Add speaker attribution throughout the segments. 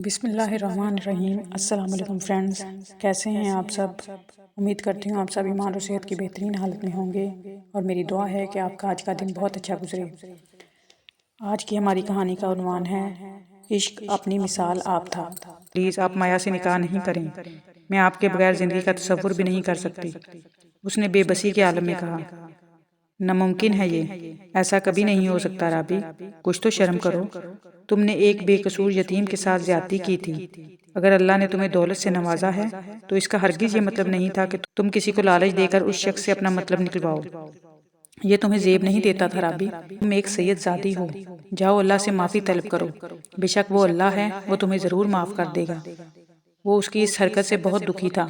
Speaker 1: बिस्मिल्लाहिर्रहमानिर्रहीम। अस्सलाम वालेकुम फ्रेंड्स, कैसे हैं आप सब। उम्मीद करती हूँ आप सब ईमान और सेहत की बेहतरीन हालत में होंगे और मेरी दुआ है कि आपका आज का दिन बहुत अच्छा गुजरे। आज की हमारी कहानी का उन्वान है इश्क अपनी मिसाल आप था।
Speaker 2: प्लीज़ आप माया से निकाह नहीं करें, मैं आपके बगैर ज़िंदगी का तसव्वुर भी नहीं कर सकती। उसने बेबसी के आलम में कहा, नामुमकिन है ये, ऐसा कभी नहीं हो सकता राबी, कुछ तो शर्म करो। तुमने एक बेकसूर यतीम के साथ ज्यादती की थी। अगर अल्लाह ने तुम्हें दौलत से नवाजा है तो इसका हरगिज़ ये मतलब नहीं था कि तुम किसी को लालच देकर उस शख्स से अपना मतलब निकलवाओ। ये तुम्हें जेब नहीं देता था राबी, तुम एक सैयद ज़ादी हो। जाओ अल्लाह से माफ़ी तलब करो, बेशक वो अल्लाह है, वो तुम्हें ज़रूर माफ़ कर देगा। वो उसकी इस हरकत से बहुत दुखी था।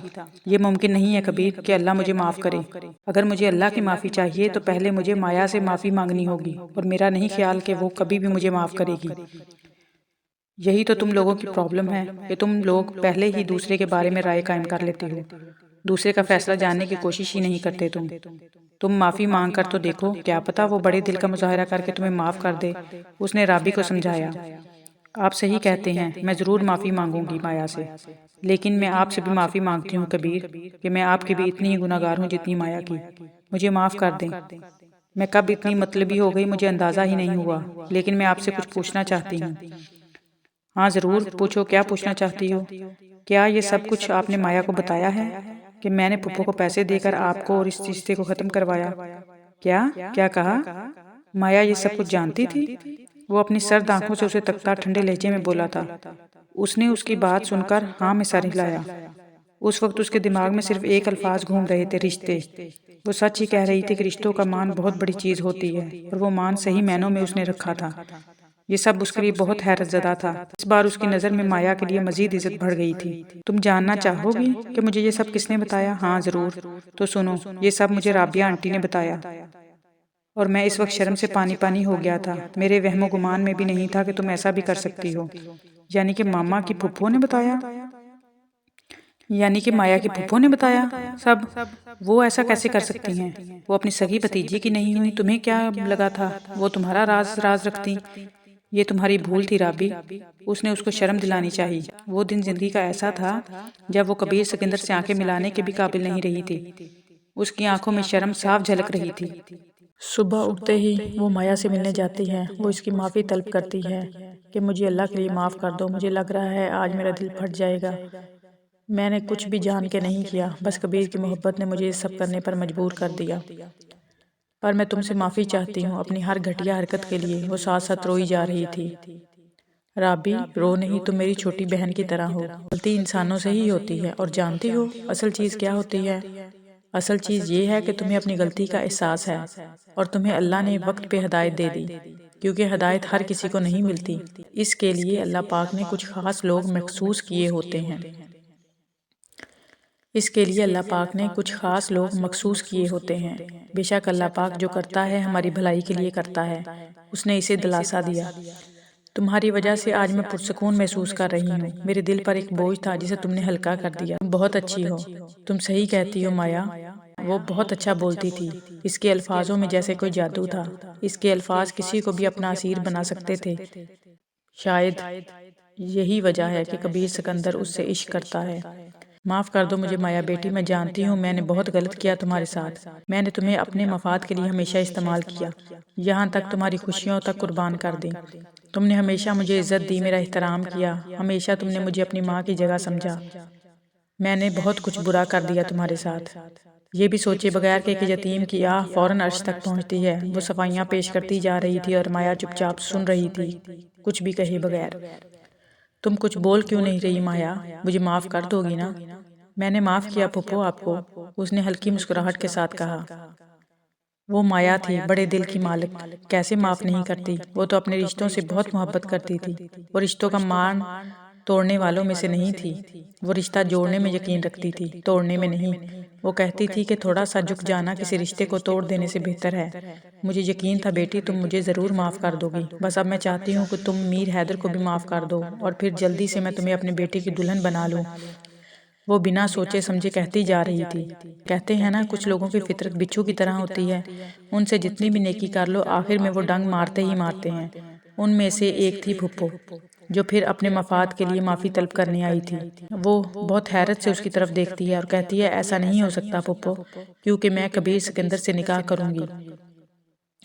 Speaker 2: ये मुमकिन नहीं है कबीर कि अल्लाह मुझे माफ़ करे। अगर मुझे अल्लाह की माफ़ी चाहिए तो पहले मुझे माया से माफ़ी मांगनी होगी और मेरा नहीं ख्याल कि वो कभी भी मुझे माफ़ करेगी। यही तो तुम लोगों की प्रॉब्लम है कि तुम लोग पहले ही दूसरे के बारे में राय कायम कर लेते हो, दूसरे का फैसला जानने की कोशिश ही नहीं करते। तुम माफ़ी मांग कर तो देखो, क्या पता वो बड़े दिल का मुजाहरा करके तुम्हें माफ़ कर दे। उसने राबी को समझाया, आप सही कहते हैं, मैं ज़रूर माफ़ी मांगूंगी माया से, लेकिन मैं आपसे भी माफ़ी मांगती हूँ कबीर कि मैं आपकी भी इतनी ही गुनाहगार हूँ जितनी माया की। मुझे माफ़ कर दें। मैं कब इतनी मतलबी हो गई मुझे अंदाज़ा ही नहीं हुआ, लेकिन मैं आपसे कुछ पूछना चाहती हूँ। हाँ ज़रूर पूछो, क्या पूछना चाहती हो। क्या ये सब कुछ आपने माया को बताया है कि मैंने पुप्पो को पैसे देकर आपको और इस रिश्ते को ख़त्म करवाया। क्या क्या कहा। माया ये सब कुछ जानती थी। वो अपनी सर्द आंखों से उसे तकता ठंडे लहजे में बोला था। उसने उसकी बात सुनकर हाँ में सर हिलाया। उस वक्त उसके दिमाग में सिर्फ एक अल्फाज घूम रहे थे, रिश्ते। वो सच ही कह रही थी कि रिश्तों का मान बहुत बड़ी चीज़ होती है और वो मान सही मायनों में उसने रखा था। ये सब उसके लिए बहुत हैरत ज़दा था। इस बार उसकी नज़र में माया के लिए मजीद इज्जत बढ़ गई थी। तुम जानना चाहोगी कि मुझे ये सब किसने बताया। हाँ ज़रूर। तो सुनो, ये सब मुझे राबिया आंटी ने बताया और मैं इस वक्त शर्म से पानी पानी हो गया था। मेरे वहमो गुमान में भी नहीं था कि तुम ऐसा भी कर सकती हो। यानी कि मामा की फुप्पो ने बताया। यानी कि माया की फुप्पो ने बताया। सब वो ऐसा कैसे कर सकती हैं। वो अपनी सगी भतीजी की नहीं हुई, तुम्हें क्या लगा था वो तुम्हारा राज राज रखती। ये तुम्हारी भूल थी राबी। उसने उसको शर्म दिलानी चाहिए। वो दिन जिंदगी का ऐसा था जब वो कबीर सिकंदर से आंखें मिलाने के भी काबिल नहीं रही थी। उसकी आंखों में शर्म साफ झलक रही थी।
Speaker 1: सुबह उठते ही वो माया से मिलने जाती है। वो इसकी माफ़ी तलब करती है कि मुझे अल्लाह के लिए माफ़ कर दो, मुझे लग रहा है आज मेरा दिल फट जाएगा। मैंने कुछ भी जान के नहीं किया, बस कबीर की मोहब्बत ने मुझे ये सब करने पर मजबूर कर दिया। पर मैं तुमसे माफ़ी चाहती हूँ अपनी हर घटिया हरकत के लिए। वो साथ साथ रोई जा रही थी। राबी रो नहीं, तुम मेरी छोटी बहन की तरह हो। गलती इंसानों से ही होती है और जानती हो असल चीज़ क्या होती है। असल चीज़ ये है कि तुम्हें अपनी गलती का एहसास है और तुम्हें अल्लाह ने वक्त पे हिदायत दे दी, क्योंकि हिदायत हर किसी को नहीं मिलती। इसके लिए अल्लाह पाक ने कुछ खास लोग मखसूस किए होते हैं। इसके लिए अल्लाह पाक ने कुछ ख़ास लोग मखसूस किए होते हैं। बेशक अल्लाह पाक जो करता है हमारी भलाई के लिए करता है। उसने इसे दिलासा दिया। तुम्हारी वजह से आज मैं पुरसकून महसूस कर रही हूँ। मेरे दिल पर एक बोझ था जिसे तुमने हल्का कर दिया। तुम बहुत अच्छी हो। तुम सही कहती हो माया। वो बहुत अच्छा बोलती थी। इसके अल्फाजों में जैसे कोई जादू था। इसके अल्फाज किसी को भी अपना असीर बना सकते थे। शायद यही वजह है कि कबीर सिकंदर उससे इश्क करता है। माफ़ कर दो मुझे माया बेटी, मैं जानती हूँ मैंने बहुत गलत किया तुम्हारे साथ। मैंने तुम्हें अपने मफाद के लिए हमेशा इस्तेमाल किया, यहाँ तक तुम्हारी खुशियों तक कुर्बान कर दी। तुमने हमेशा मुझे इज्जत दी, मेरा एहतराम किया, हमेशा तुमने मुझे अपनी माँ की जगह समझा। मैंने बहुत कुछ बुरा कर दिया तुम्हारे साथ। ये भी सोचे बगैर कि एक यतीम की आह फौरन अर्श तक पहुँचती है। वो सफाइयाँ पेश करती जा रही थी और माया चुपचाप सुन रही थी, कुछ भी कहे बगैर। तुम कुछ बोल क्यों नहीं रही माया, मुझे माफ़ कर दोगी ना। मैंने माफ़ किया पुप्पो आपको, उसने हल्की मुस्कुराहट के साथ कहा। वो माया थी, बड़े दिल की मालिक, कैसे माफ़ नहीं करती। वो तो अपने रिश्तों से बहुत मोहब्बत करती थी। वो रिश्तों का मान तोड़ने वालों में से नहीं थी। वो रिश्ता जोड़ने में यकीन रखती थी, तोड़ने में नहीं। वो कहती थी कि थोड़ा सा झुक जाना किसी रिश्ते को तोड़ देने से बेहतर है। मुझे यकीन था बेटी तुम मुझे ज़रूर माफ़ कर दोगी। बस अब मैं चाहती हूँ कि तुम मीर हैदर को भी माफ़ कर दो और फिर जल्दी से मैं तुम्हें अपनी बेटी की दुल्हन बना लूँ। वो बिना सोचे समझे कहती जा रही थी। कहते हैं ना कुछ लोगों की फितरत बिच्छू की तरह होती है। उनसे जितनी भी नेकी कर लो आखिर में वो डंग मारते ही मारते हैं। उनमें से एक थी फुप्पो। जो फिर अपने मफाद के लिए माफ़ी तलब करने आई थी। वो बहुत हैरत से उसकी तरफ देखती है और कहती है, ऐसा नहीं हो सकता पुप्पो, क्योंकि मैं कबीर सिकंदर से निकाह करूंगी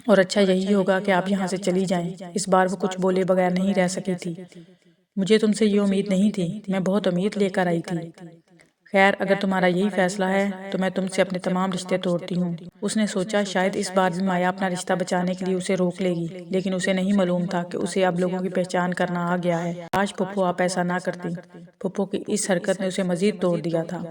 Speaker 1: और अच्छा यही होगा कि आप यहाँ से चली जाएं। इस बार वो कुछ बोले बगैर नहीं रह सकी थी। मुझे तुमसे ये उम्मीद नहीं थी, मैं बहुत उम्मीद लेकर आई थी। खैर, अगर तुम्हारा यही फैसला है तो मैं तुमसे अपने तमाम रिश्ते तोड़ती हूँ। उसने सोचा शायद इस बार भी माया अपना रिश्ता बचाने के लिए उसे रोक लेगी, लेकिन उसे नहीं मालूम था कि उसे अब लोगों की पहचान करना आ गया है। आज पुप्पो आप ऐसा ना करती। पुप्पो की इस हरकत ने उसे मजीद तोड़ दिया था।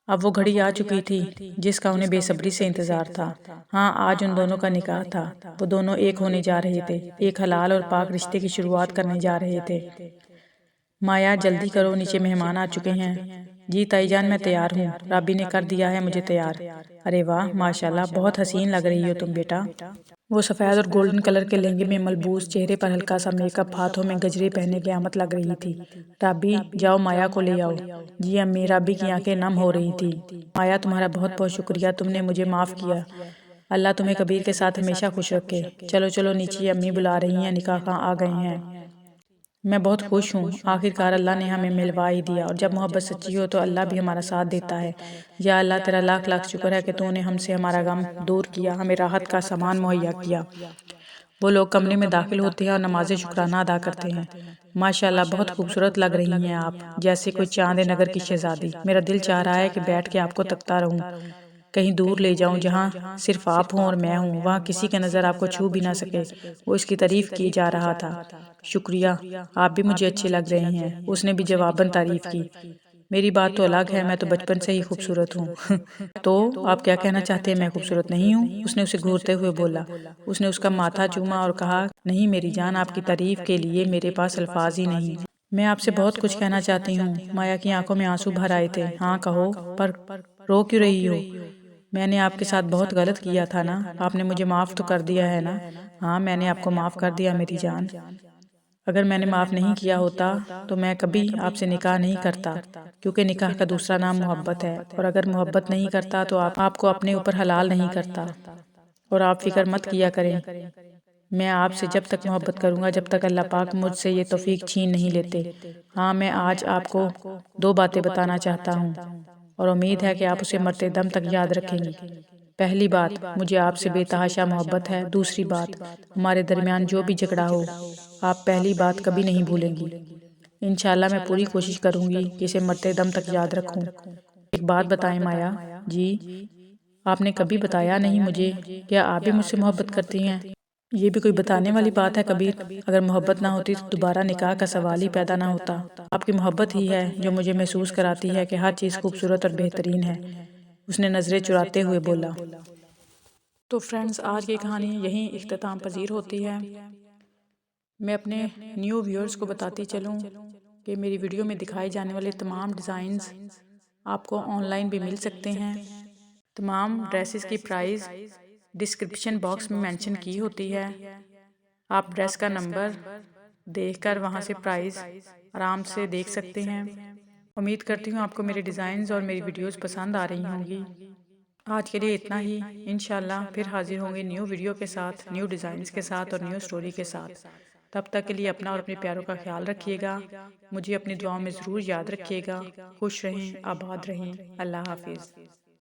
Speaker 1: अब वो घड़ी आ चुकी थी जिसका उन्हें बेसब्री से इंतजार था। हाँ, आज उन दोनों का निकाह था। वो दोनों एक होने जा रहे थे, एक हलाल और पाक रिश्ते की शुरुआत करने जा रहे थे। माया, जल्दी करो, नीचे मेहमान आ चुके हैं। जी ताईजान, मैं तैयार हूँ, राबी ने कर दिया है मुझे तैयार। अरे वाह, माशाल्लाह, बहुत हसीन लग रही हो तुम बेटा। वो सफ़ेद और गोल्डन कलर के लहंगे में मलबूस, चेहरे पर हल्का सा मेकअप, हाथों में गजरे पहने क़यामत लग रही थी। राबी, जाओ माया को ले आओ। जी अम्मी। राबी की आंखें नम हो रही थी। माया, तुम्हारा बहुत बहुत शुक्रिया, तुमने मुझे माफ़ किया। अल्लाह तुम्हें कबीर के साथ हमेशा खुश रखे। चलो चलो नीचे, अम्मी बुला रही हैं, निकाह का आ गए हैं। मैं बहुत खुश हूँ, आखिरकार अल्लाह ने हमें मिलवा ही दिया। और जब मोहब्बत सच्ची हो तो अल्लाह भी हमारा साथ देता है। या अल्लाह, तेरा लाख लाख शुक्र है कि तूने हमसे हमारा गम दूर किया, हमें राहत का सामान मुहैया किया। वो लोग कमरे में दाखिल होते हैं और नमाज शुक्राना अदा करते हैं। माशाल्लाह, बहुत खूबसूरत लग रही हैं आप, जैसे कोई चांद नगर की शहजादी। मेरा दिल चाह रहा है कि बैठ के आपको तकता रहूं, कहीं दूर ले जाऊं जहां सिर्फ आप हों और मैं हूं, वहां किसी के नज़र आपको छू भी ना सके। वो इसकी तारीफ की जा रहा था। शुक्रिया, आप भी मुझे अच्छे लग रहे हैं, उसने भी जवाबन तारीफ की। मेरी बात तो अलग है, मैं तो बचपन से ही खूबसूरत हूँ। तो आप क्या कहना चाहते हैं, मैं खूबसूरत नहीं हूँ? उसने उसे घूरते हुए बोला। उसने उसका माथा चूमा और कहा, नहीं मेरी जान, आपकी तारीफ के लिए मेरे पास अल्फाज ही नहीं। मैं आपसे बहुत कुछ कहना चाहती हूँ। माया की आंखों में आंसू भर आए थे। हाँ कहो, पर रो क्यों रही हो? मैंने आपके साथ बहुत गलत किया था ना, आपने मुझे माफ़ तो कर दिया है ना? हाँ, मैंने आपको माफ़ कर दिया मेरी जान। अगर मैंने माफ़ नहीं किया होता तो मैं कभी आपसे निकाह नहीं करता, क्योंकि निकाह का दूसरा नाम मोहब्बत है। और अगर मोहब्बत नहीं करता तो आपको अपने ऊपर हलाल नहीं करता। और आप फिक्र मत किया करें, मैं आपसे जब तक मोहब्बत करूंगा जब तक अल्लाह पाक मुझसे ये तौफीक छीन नहीं लेते। हाँ, मैं आज आपको दो बातें बताना चाहता हूँ और उम्मीद है कि आप उसे मरते दम तक याद रखेंगी। पहली बात, मुझे आपसे बेतहाशा मोहब्बत है। दूसरी बात, हमारे दरमियान जो भी झगड़ा हो, आप पहली बात कभी नहीं भूलेंगी। इंशाल्लाह मैं पूरी कोशिश करूंगी कि इसे मरते दम तक याद रखूं। एक बात बताएं माया जी, आपने कभी बताया नहीं मुझे, क्या आप भी मुझसे मोहब्बत करती हैं? ये भी कोई बताने वाली बात है कबीर? अगर मोहब्बत ना होती तो दोबारा निकाह का सवाल ही पैदा ना होता। आपकी मोहब्बत ही है जो मुझे महसूस कराती है कि हर चीज़ खूबसूरत और बेहतरीन है। उसने नज़रें चुराते हुए बोला। तो फ्रेंड्स, आज की कहानी यहीं इख्तिताम पजीर होती है। मैं अपने न्यू व्यूअर्स को बताती चलूँ कि मेरी वीडियो में दिखाए जाने वाले तमाम डिज़ाइंस आपको ऑनलाइन भी मिल सकते हैं। तमाम ड्रेसेस की प्राइस डिस्क्रिप्शन बॉक्स में मेंशन की होती है। आप ड्रेस का नंबर देखकर वहां से प्राइस आराम से देख सकते हैं। उम्मीद करती हूँ आपको मेरे डिज़ाइंस और मेरी वीडियोस पसंद आ रही होंगी। आज के लिए इतना ही। इंशाल्लाह फिर हाजिर होंगे न्यू वीडियो के साथ, न्यू डिज़ाइंस के साथ और न्यू स्टोरी के साथ। तब तक के लिए अपना और अपने प्यारों का ख्याल रखिएगा। मुझे अपनी दुआओं में ज़रूर याद रखिएगा। खुश रहें, आबाद रहें। अल्लाह हाफिज़।